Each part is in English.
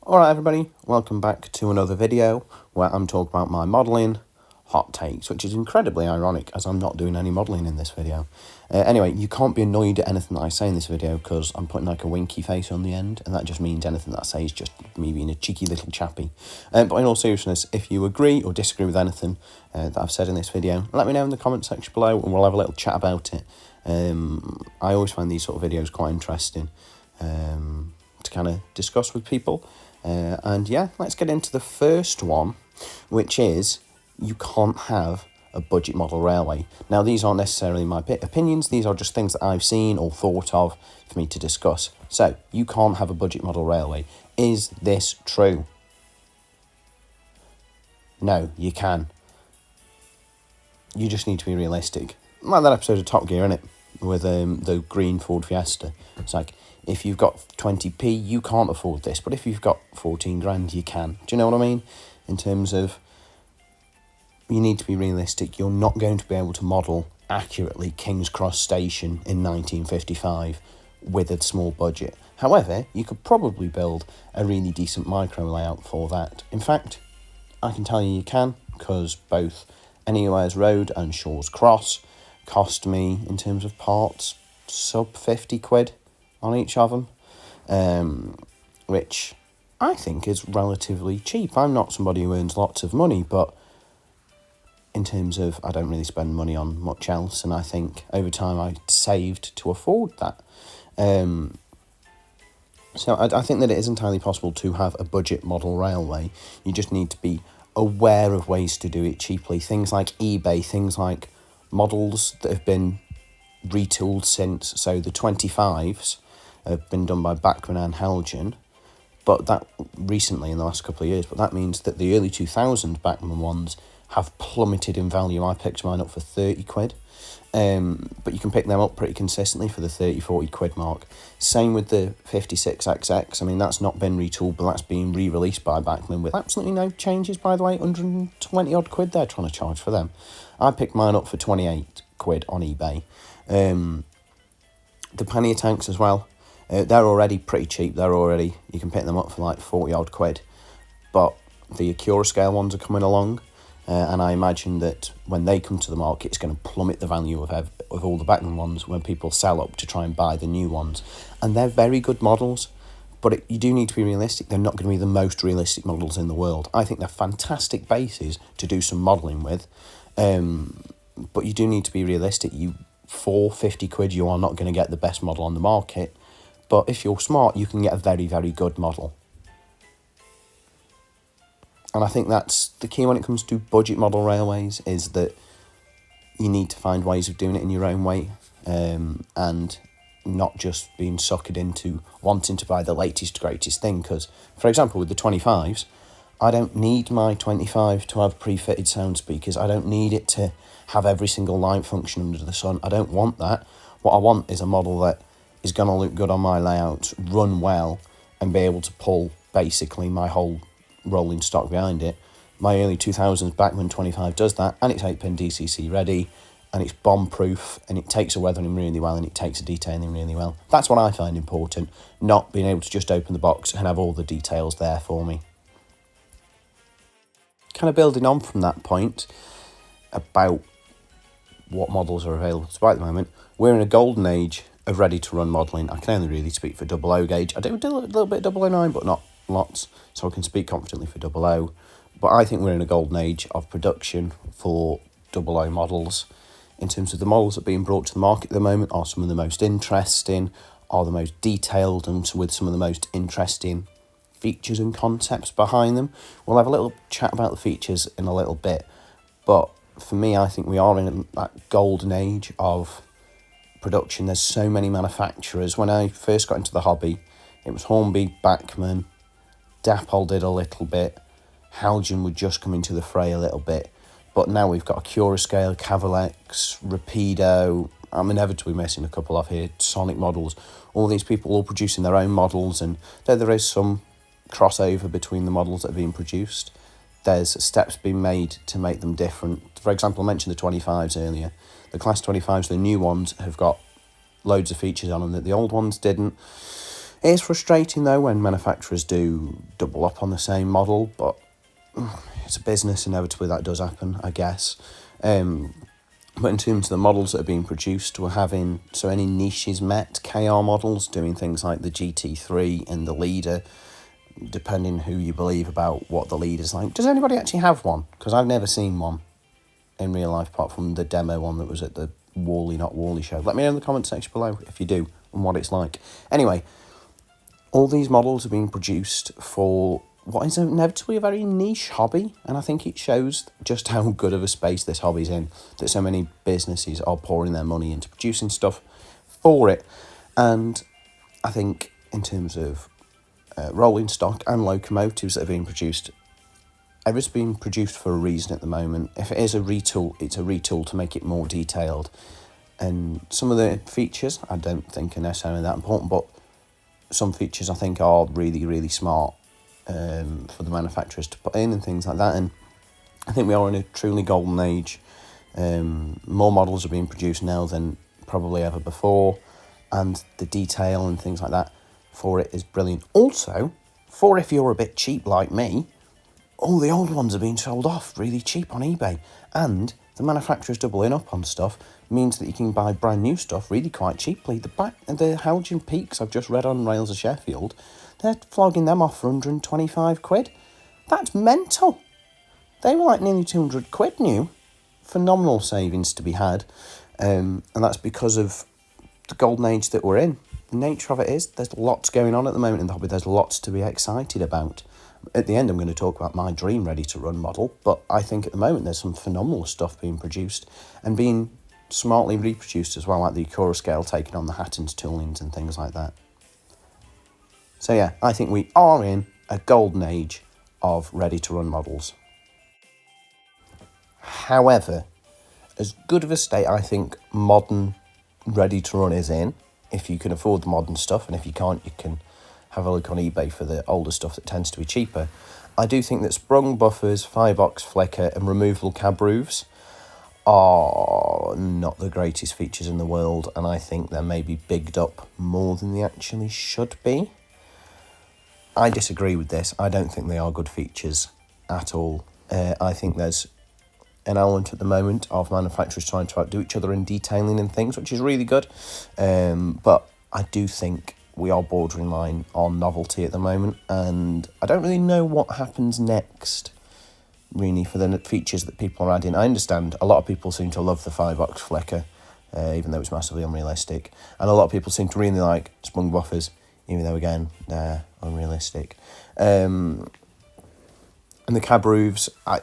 Alright everybody, welcome back to another video where I'm talking about my modelling hot takes, which is incredibly ironic as I'm not doing any modelling in this video. Anyway, you can't be annoyed at anything that I say in this video because I'm putting like a winky face on the end, and that just means anything that I say is just me being a cheeky little chappy. But in all seriousness, if you agree or disagree with anything that I've said in this video, let me know in the comment section below and we'll have a little chat about it. I always find these sort of videos quite interesting to kind of discuss with people. And yeah, let's get into the first one, which is you can't have a budget model railway. Now, these aren't necessarily my opinions. These are just things that I've seen or thought of for me to discuss. So, you can't have a budget model railway. Is this true? No, you can. You just need to be realistic. Like that episode of Top Gear, innit? With the green Ford Fiesta. It's like, if you've got 20p, you can't afford this. But if you've got 14 grand, you can. Do you know what I mean? In terms of, you need to be realistic. You're not going to be able to model accurately King's Cross Station in 1955 with a small budget. However, you could probably build a really decent micro layout for that. In fact, I can tell you can, because both Anywhere's Road and Shaw's Cross cost me, in terms of parts, sub 50 quid on each of them, which I think is relatively cheap. I'm not somebody who earns lots of money, but in terms of, I don't really spend money on much else, and I think over time I saved to afford that. So I think that it is entirely possible to have a budget model railway. You just need to be aware of ways to do it cheaply. Things like eBay, things like models that have been retooled since. So the 25s have been done by Bachmann and Helgen, but that recently in the last couple of years. But that means that the early 2000 Bachmann ones have plummeted in value. I picked mine up for 30 quid. But you can pick them up pretty consistently for the 30-40 quid mark. Same with the 56XX. I mean, that's not been retooled, but that's been re-released by Bachmann with absolutely no changes, by the way. 120 odd quid they're trying to charge for them. I picked mine up for 28 quid on eBay. The pannier tanks as well, they're already pretty cheap. You can pick them up for like 40 odd quid. But the Acura scale ones are coming along. And I imagine that when they come to the market, it's going to plummet the value of all the Bachmann ones when people sell up to try and buy the new ones. And they're very good models, but you do need to be realistic. They're not going to be the most realistic models in the world. I think they're fantastic bases to do some modelling with, but you do need to be realistic. For 50 quid, you are not going to get the best model on the market, but if you're smart, you can get a very, very good model. And I think that's the key when it comes to budget model railways, is that you need to find ways of doing it in your own way, and not just being suckered into wanting to buy the latest, greatest thing. Because, for example, with the 25s, I don't need my 25 to have pre-fitted sound speakers. I don't need it to have every single light function under the sun. I don't want that. What I want is a model that is going to look good on my layouts, run well, and be able to pull basically my whole rolling stock behind it. My early 2000s Bachmann 25 does that, and it's 8-pin DCC ready, and it's bomb proof, and it takes a weathering really well, and it takes a detailing really well. That's what I find important, not being able to just open the box and have all the details there for me. Kind of building on from that point about what models are available to buy at the moment, we're in a golden age of ready-to-run modelling. I can only really speak for 00 gauge. I do a little bit of 009, but not lots, so I can speak confidently for 00. But I think we're in a golden age of production for 00 models. In terms of the models that are being brought to the market at the moment are some of the most interesting, are the most detailed, and with some of the most interesting features and concepts behind them. We'll have a little chat about the features in a little bit, but for me, I think we are in that golden age of production. There's so many manufacturers. When I first got into the hobby, it was Hornby, Bachmann, Dapol did a little bit, Helgen would just come into the fray a little bit, but now we've got Acura Scale, Cavalex, Rapido. I'm inevitably missing a couple off here, Sonic models. All these people all producing their own models, and though there is some crossover between the models that are being produced, there's steps being made to make them different. For example, I mentioned the 25s earlier. The Class 25s, the new ones, have got loads of features on them that the old ones didn't. It is frustrating though when manufacturers do double up on the same model, but it's a business, inevitably that does happen, I guess. But in terms of the models that are being produced, we're having so any niches met, KR models doing things like the GT3 and the Leader, depending who you believe about what the Leader's like. Does anybody actually have one? Because I've never seen one in real life, apart from the demo one that was at the Wally Not Wally show. Let me know in the comment section below if you do and what it's like. Anyway, all these models are being produced for what is inevitably a very niche hobby, and I think it shows just how good of a space this hobby's in, that so many businesses are pouring their money into producing stuff for it. And I think in terms of rolling stock and locomotives that are being produced, everything's being produced for a reason at the moment. If it is a retool, it's a retool to make it more detailed. And some of the features I don't think are necessarily that important, but some features I think are really, really smart for the manufacturers to put in and things like that. And I think we are in a truly golden age. More models are being produced now than probably ever before, and the detail and things like that for it is brilliant. Also, for if you're a bit cheap like me, all the old ones are being sold off really cheap on eBay, and the manufacturers doubling up on stuff means that you can buy brand new stuff really quite cheaply. The Halogen Peaks I've just read on Rails of Sheffield, they're flogging them off for 125 quid. That's mental. They were like nearly 200 quid new. Phenomenal savings to be had. And that's because of the golden age that we're in. The nature of it is there's lots going on at the moment in the hobby. There's lots to be excited about. At the end, I'm going to talk about my dream ready-to-run model, but I think at the moment there's some phenomenal stuff being produced and being smartly reproduced as well, like the Akura scale taking on the Hatton's toolings and things like that. So yeah, I think we are in a golden age of ready-to-run models. However, as good of a state I think modern ready-to-run is in, if you can afford the modern stuff, and if you can't, you can have a look on eBay for the older stuff that tends to be cheaper. I do think that sprung buffers, firebox flicker and removable cab roofs are not the greatest features in the world, and I think they're maybe bigged up more than they actually should be. I disagree with this. I don't think they are good features at all. I think there's an element at the moment of manufacturers trying to outdo each other in detailing and things, which is really good. But I do think we are bordering line on novelty at the moment, and I don't really know what happens next, really, for the features that people are adding. I understand a lot of people seem to love the firebox flicker, even though it's massively unrealistic, and a lot of people seem to really like sprung buffers, even though, again, they're unrealistic. And the cab roofs, I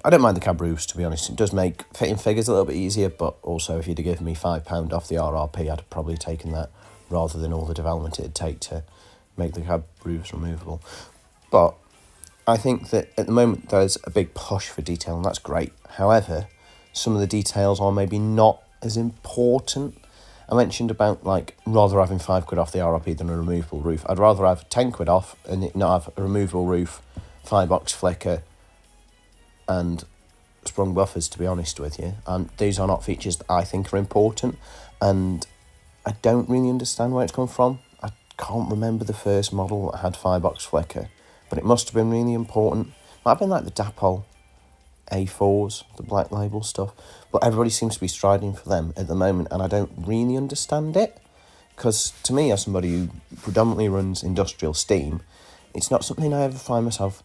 don't mind the cab roofs, to be honest. It does make fitting figures a little bit easier, but also if you'd have given me £5 off the RRP, I'd have probably taken that rather than all the development it'd take to make the cab roofs removable. But I think that at the moment there's a big push for detail, and that's great. However, some of the details are maybe not as important. I mentioned about, like, rather having £5 off the RRP than a removable roof. I'd rather have 10 quid off and not have a removable roof, firebox flicker and sprung buffers, to be honest with you. These are not features that I think are important, and I don't really understand where it's come from. I can't remember the first model that had firebox flicker, but it must have been really important. Might have been like the Dapol A4s, the black label stuff, but everybody seems to be striding for them at the moment, and I don't really understand it, because to me, as somebody who predominantly runs industrial steam, it's not something I ever find myself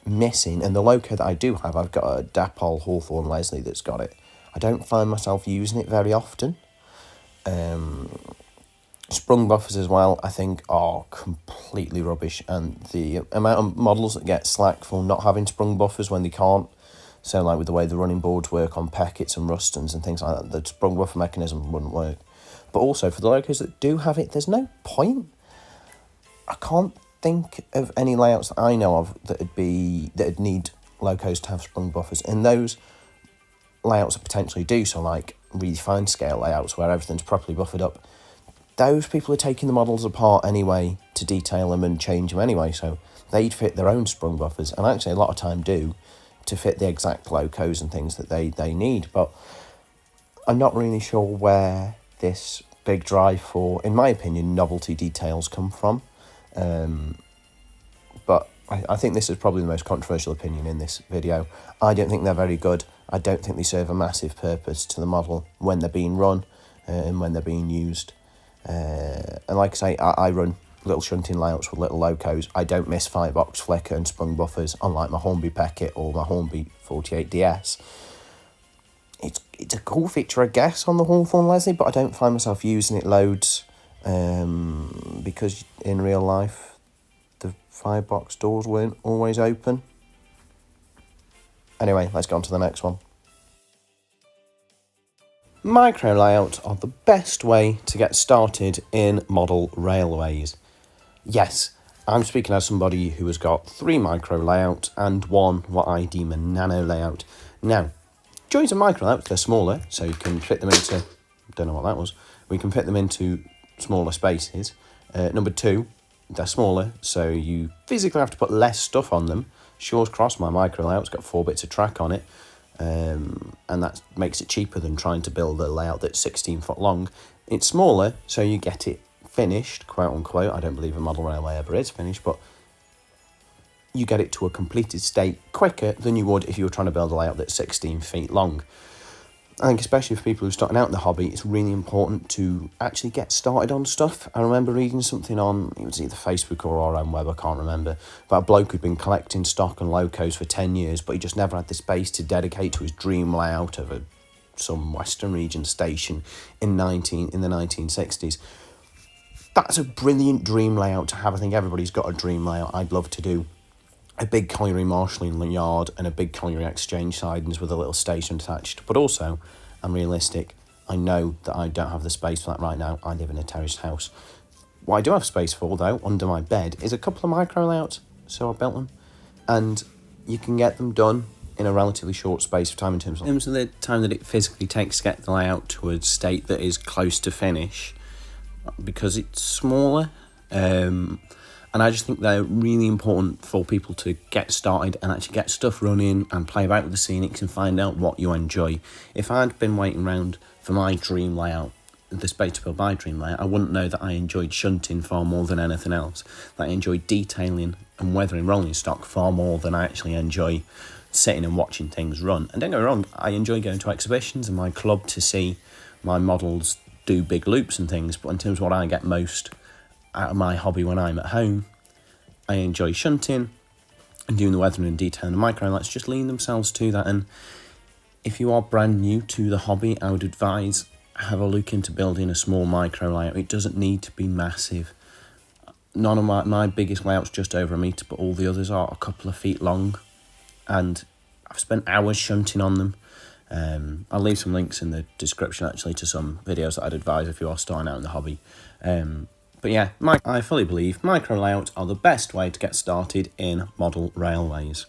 missing. And the loco that I do have, I've got a Dapol Hawthorne Leslie that's got it. I don't find myself using it very often. Sprung buffers as well, I think, are completely rubbish, and the amount of models that get slack for not having sprung buffers when they can't, so like with the way the running boards work on Peckets and Rustons and things like that, the sprung buffer mechanism wouldn't work. But also for the locos that do have it, there's no point. I can't think of any layouts that I know of that'd need locos to have sprung buffers, and those layouts that potentially do, so like really fine scale layouts where everything's properly buffered up, those people are taking the models apart anyway to detail them and change them anyway, so they'd fit their own sprung buffers, and actually a lot of time do, to fit the exact locos and things that they need. But I'm not really sure where this big drive for, in my opinion, novelty details come from. But I think this is probably the most controversial opinion in this video. I don't think they're very good. I don't think they serve a massive purpose to the model when they're being run and when they're being used. And like I say, I run little shunting layouts with little locos. I don't miss firebox, flicker and sprung buffers, unlike my Hornby Peckett or my Hornby 48DS. It's a cool feature, I guess, on the Hawthorne Leslie, but I don't find myself using it loads because in real life the firebox doors weren't always open. Anyway, let's go on to the next one. Micro layouts are the best way to get started in model railways. Yes, I'm speaking as somebody who has got 3 micro layouts and 1 what I deem a nano layout. Now, joints of micro layouts, they're smaller, so you can fit them into, don't know what that was, we can fit them into smaller spaces. Number 2, they're smaller, so you physically have to put less stuff on them. Shaw's Cross, my micro layout's got 4 bits of track on it. And that makes it cheaper than trying to build a layout that's 16 foot long. It's smaller, so you get it finished, quote unquote. I don't believe a model railway ever is finished, but you get it to a completed state quicker than you would if you were trying to build a layout that's 16 feet long. I think especially for people who are starting out in the hobby, it's really important to actually get started on stuff. I remember reading something on, it was either Facebook or our own web, I can't remember, about a bloke who'd been collecting stock and locos for 10 years, but he just never had the space to dedicate to his dream layout of some Western region station in the 1960s. That's a brilliant dream layout to have. I think everybody's got a dream layout. I'd love to do a big colliery marshalling yard and a big colliery exchange sidings with a little station attached. But also, I'm realistic. I know that I don't have the space for that right now. I live in a terraced house. What I do have space for, though, under my bed, is a couple of micro layouts. So I built them. And you can get them done in a relatively short space of time in terms of the time that it physically takes to get the layout to a state that is close to finish, because it's smaller. And I just think they're really important for people to get started and actually get stuff running and play about with the scenics and find out what you enjoy. If I'd been waiting around for my dream layout, the space to build my dream layout, I wouldn't know that I enjoyed shunting far more than anything else. That I enjoyed detailing and weathering rolling stock far more than I actually enjoy sitting and watching things run. And don't get me wrong, I enjoy going to exhibitions and my club to see my models do big loops and things, but in terms of what I get most out of my hobby when I'm at home, I enjoy shunting and doing the weathering and detailing. The micro layouts just lean themselves to that. And if you are brand new to the hobby, I would advise have a look into building a small micro layout. It doesn't need to be massive. None of my biggest layouts just over a metre, but all the others are a couple of feet long, and I've spent hours shunting on them. I'll leave some links in the description actually to some videos that I'd advise if you are starting out in the hobby. But yeah, I fully believe micro layouts are the best way to get started in model railways.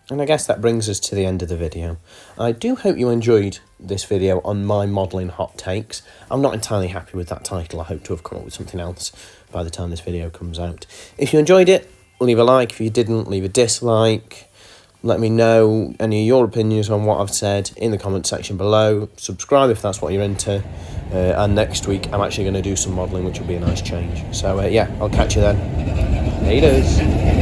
And I guess that brings us to the end of the video. I do hope you enjoyed this video on my modelling hot takes. I'm not entirely happy with that title. I hope to have come up with something else by the time this video comes out. If you enjoyed it, leave a like. If you didn't, leave a dislike. Let me know any of your opinions on what I've said in the comment section below. Subscribe if that's what you're into. And next week, I'm actually going to do some modelling, which will be a nice change. So, yeah, I'll catch you then. Laters.